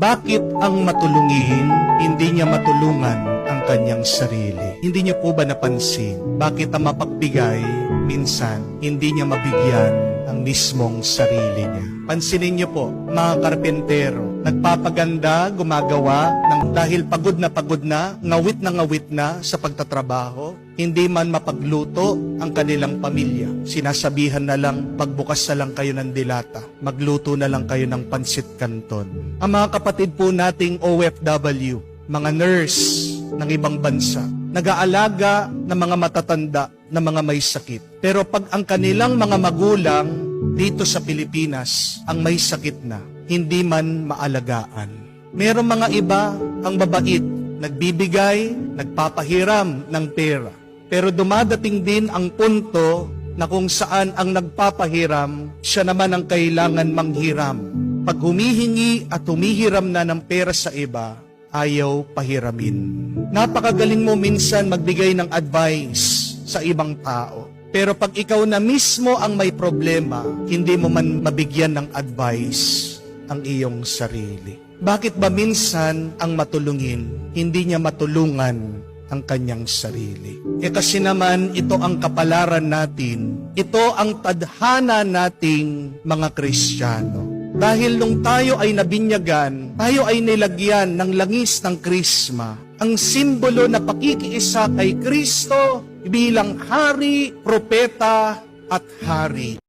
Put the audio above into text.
Bakit ang matulungin, hindi niya matulungan ang kanyang sarili? Hindi niyo po ba napansin? Bakit ang mapagbigay, minsan, hindi niya mabigyan ang mismong sarili niya? Pansinin niyo po, mga karpentero, nagpapaganda, gumagawa, dahil pagod na, ngawit na sa pagtatrabaho, hindi man mapagluto ang kanilang pamilya. Sinasabihan na lang, pagbukas na lang kayo ng dilata, magluto na lang kayo ng pansit canton. Ang mga kapatid po nating OFW, mga nurse ng ibang bansa, nag-aalaga ng mga matatanda na mga may sakit. Pero pag ang kanilang mga magulang dito sa Pilipinas ang may sakit na, hindi man maalagaan. Merong mga iba ang babait, nagbibigay, nagpapahiram ng pera. Pero dumadating din ang punto na kung saan ang nagpapahiram, siya naman ang kailangan manghiram. Pag humihingi at humihiram na ng pera sa iba, ayaw pahiramin. Napakagaling mo minsan magbigay ng advice sa ibang tao. Pero pag ikaw na mismo ang may problema, hindi mo man mabigyan ng advice ang iyong sarili. Bakit ba minsan ang matulungin, hindi niya matulungan ang kanyang sarili? Kasi naman ito ang kapalaran natin, ito ang tadhana nating mga Kristiyano. Dahil nung tayo ay nabinyagan, tayo ay nilagyan ng langis ng krisma, ang simbolo na pakikiisa kay Kristo bilang hari, propeta at hari.